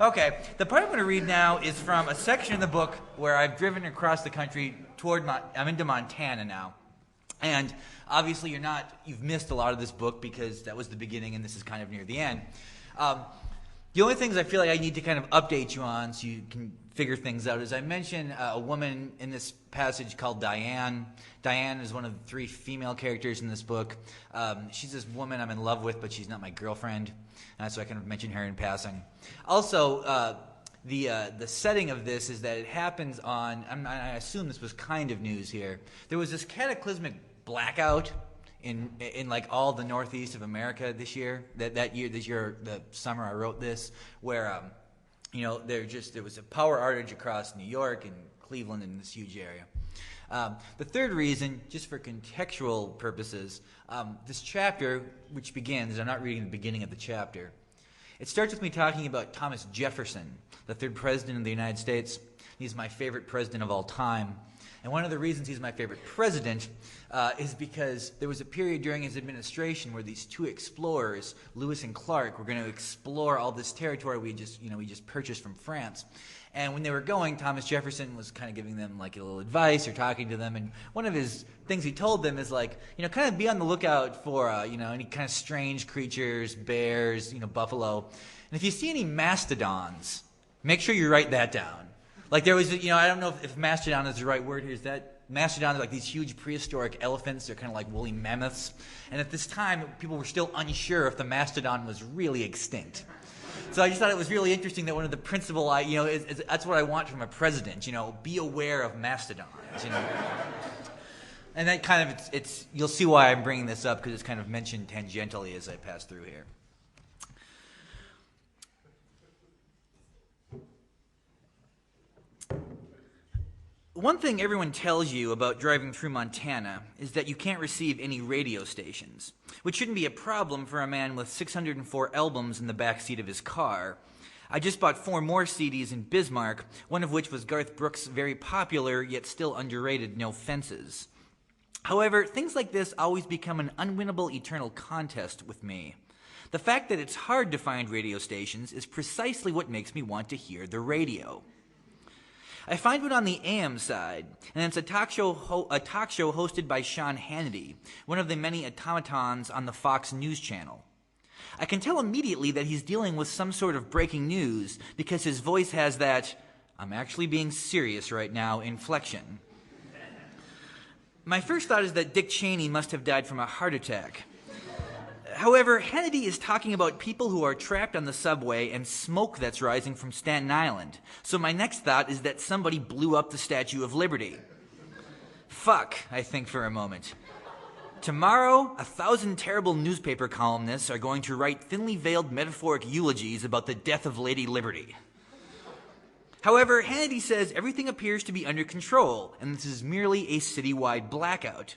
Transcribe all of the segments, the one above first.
Okay, the part I'm going to read now is from a section in the book where I've driven across the country I'm into Montana now. And obviously you've missed a lot of this book because that was the beginning and this is kind of near the end. The only things I feel like I need to kind of update you on so you can figure things out is I mentioned a woman in this passage called Diane. Diane is one of the 3 female characters in this book. She's this woman I'm in love with, but she's not my girlfriend, so I kind of mention her in passing. Also, the setting of this is that it happens on, I assume this was kind of news here, there was this cataclysmic blackout in like all the northeast of America this year, the summer I wrote this, where there was a power outage across New York and Cleveland and this huge area. The third reason, just for contextual purposes, this chapter, which begins, I'm not reading the beginning of the chapter, it starts with me talking about Thomas Jefferson, the 3rd president of the United States. He's my favorite president of all time. And one of the reasons he's my favorite president is because there was a period during his administration where these 2 explorers, Lewis and Clark, were going to explore all this territory we just purchased from France. And when they were going, Thomas Jefferson was kind of giving them like a little advice or talking to them. And one of his things he told them is like, kind of be on the lookout for, any kind of strange creatures, bears, buffalo. And if you see any mastodons, make sure you write that down. Like there was, I don't know if mastodon is the right word here. Is that mastodons are like these huge prehistoric elephants? They're kind of like woolly mammoths. And at this time, people were still unsure if the mastodon was really extinct. So I just thought it was really interesting that one of the principal, that's what I want from a president. Be aware of mastodons. And that kind of you'll see why I'm bringing this up because it's kind of mentioned tangentially as I pass through here. One thing everyone tells you about driving through Montana is that you can't receive any radio stations, which shouldn't be a problem for a man with 604 albums in the back seat of his car. I just bought 4 more CDs in Bismarck, one of which was Garth Brooks' very popular yet still underrated No Fences. However, things like this always become an unwinnable eternal contest with me. The fact that it's hard to find radio stations is precisely what makes me want to hear the radio. I find one on the AM side, and it's a talk show hosted by Sean Hannity, one of the many automatons on the Fox News channel. I can tell immediately that he's dealing with some sort of breaking news because his voice has that, "I'm actually being serious right now," inflection. My first thought is that Dick Cheney must have died from a heart attack. However, Hannity is talking about people who are trapped on the subway and smoke that's rising from Staten Island. So my next thought is that somebody blew up the Statue of Liberty. Fuck, I think for a moment. Tomorrow, 1,000 terrible newspaper columnists are going to write thinly veiled metaphoric eulogies about the death of Lady Liberty. However, Hannity says everything appears to be under control, and this is merely a citywide blackout.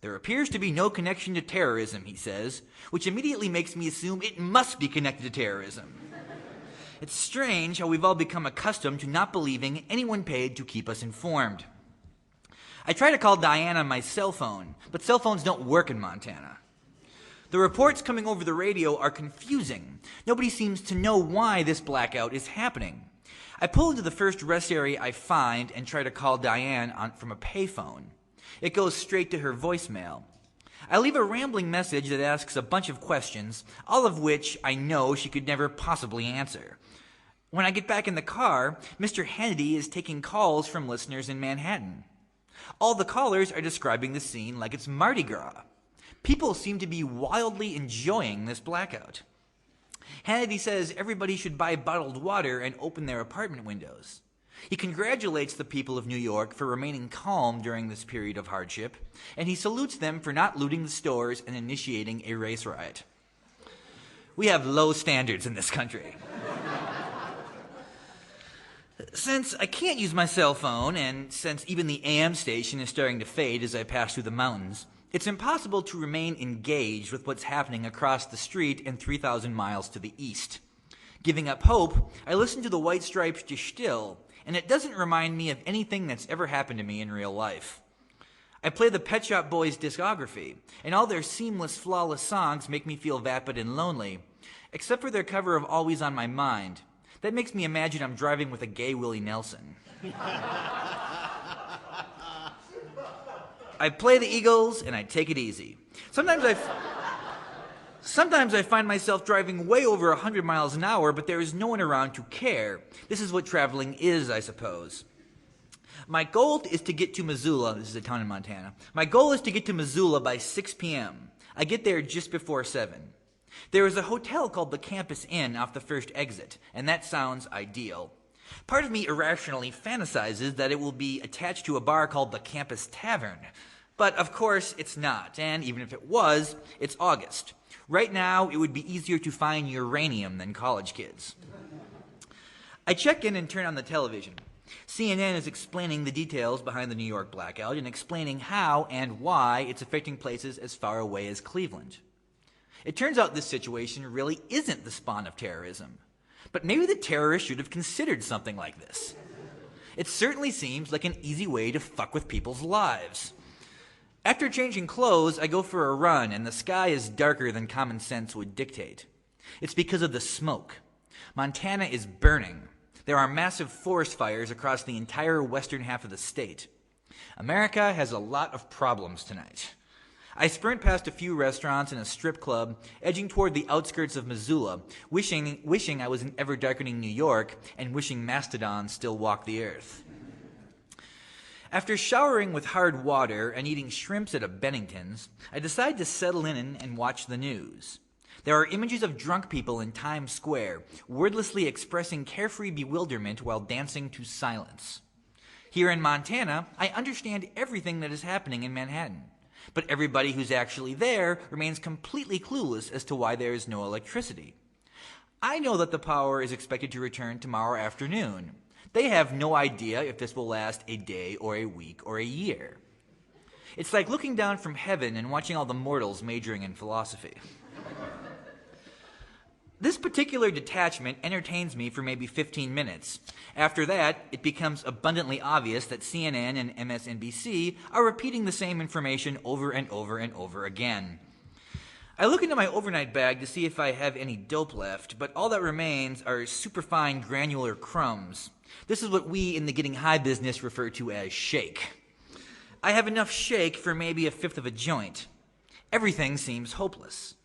There appears to be no connection to terrorism, he says, which immediately makes me assume it must be connected to terrorism. It's strange how we've all become accustomed to not believing anyone paid to keep us informed. I try to call Diane on my cell phone, but cell phones don't work in Montana. The reports coming over the radio are confusing. Nobody seems to know why this blackout is happening. I pull into the first rest area I find and try to call Diane from a payphone. It goes straight to her voicemail. I leave a rambling message that asks a bunch of questions, all of which I know she could never possibly answer. When I get back in the car, Mr. Hannity is taking calls from listeners in Manhattan. All the callers are describing the scene like it's Mardi Gras. People seem to be wildly enjoying this blackout. Hannity says everybody should buy bottled water and open their apartment windows. He congratulates the people of New York for remaining calm during this period of hardship, and he salutes them for not looting the stores and initiating a race riot. We have low standards in this country. Since I can't use my cell phone, and since even the AM station is starting to fade as I pass through the mountains, it's impossible to remain engaged with what's happening across the street and 3,000 miles to the east. Giving up hope, I listen to the White Stripes' Die Still, and it doesn't remind me of anything that's ever happened to me in real life. I play the Pet Shop Boys discography, and all their seamless, flawless songs make me feel vapid and lonely, except for their cover of Always on My Mind. That makes me imagine I'm driving with a gay Willie Nelson. I play the Eagles and I take it easy. Sometimes I find myself driving way over 100 miles an hour, but there is no one around to care. This is what traveling is, I suppose. My goal is to get to Missoula. This is a town in Montana. My goal is to get to Missoula by 6 p.m. I get there just before 7. There is a hotel called the Campus Inn off the first exit, and that sounds ideal. Part of me irrationally fantasizes that it will be attached to a bar called the Campus Tavern. But of course it's not, and even if it was, it's August. Right now, it would be easier to find uranium than college kids. I check in and turn on the television. CNN is explaining the details behind the New York blackout and explaining how and why it's affecting places as far away as Cleveland. It turns out this situation really isn't the spawn of terrorism. But maybe the terrorists should have considered something like this. It certainly seems like an easy way to fuck with people's lives. After changing clothes, I go for a run, and the sky is darker than common sense would dictate. It's because of the smoke. Montana is burning. There are massive forest fires across the entire western half of the state. America has a lot of problems tonight. I sprint past a few restaurants and a strip club, edging toward the outskirts of Missoula, wishing I was in ever-darkening New York, and wishing mastodons still walk the earth. After showering with hard water and eating shrimps at a Bennington's, I decide to settle in and watch the news. There are images of drunk people in Times Square, wordlessly expressing carefree bewilderment while dancing to silence. Here in Montana, I understand everything that is happening in Manhattan. But everybody who's actually there remains completely clueless as to why there is no electricity. I know that the power is expected to return tomorrow afternoon. They have no idea if this will last a day or a week or a year. It's like looking down from heaven and watching all the mortals majoring in philosophy. This particular detachment entertains me for maybe 15 minutes. After that, it becomes abundantly obvious that CNN and MSNBC are repeating the same information over and over and over again. I look into my overnight bag to see if I have any dope left, but all that remains are superfine granular crumbs. This is what we in the getting high business refer to as shake. I have enough shake for maybe a fifth of a joint. Everything seems hopeless.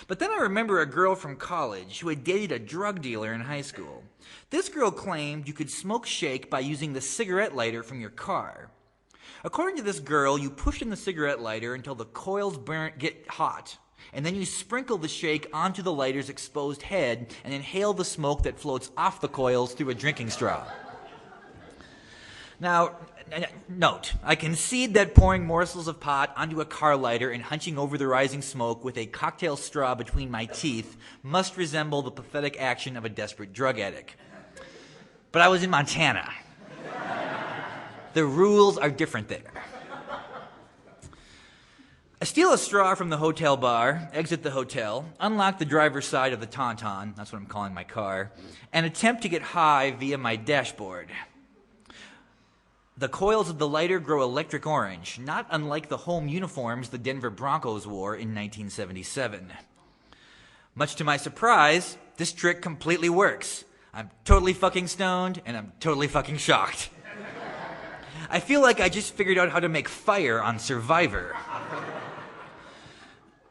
But then I remember a girl from college who had dated a drug dealer in high school. This girl claimed you could smoke shake by using the cigarette lighter from your car. According to this girl, you push in the cigarette lighter until the coils get hot, and then you sprinkle the shake onto the lighter's exposed head and inhale the smoke that floats off the coils through a drinking straw. Now, note, I concede that pouring morsels of pot onto a car lighter and hunching over the rising smoke with a cocktail straw between my teeth must resemble the pathetic action of a desperate drug addict. But I was in Montana. The rules are different there. I steal a straw from the hotel bar, exit the hotel, unlock the driver's side of the Tauntaun, that's what I'm calling my car, and attempt to get high via my dashboard. The coils of the lighter grow electric orange, not unlike the home uniforms the Denver Broncos wore in 1977. Much to my surprise, this trick completely works. I'm totally fucking stoned, and I'm totally fucking shocked. I feel like I just figured out how to make fire on Survivor.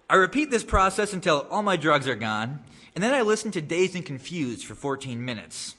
I repeat this process until all my drugs are gone, and then I listen to Dazed and Confused for 14 minutes.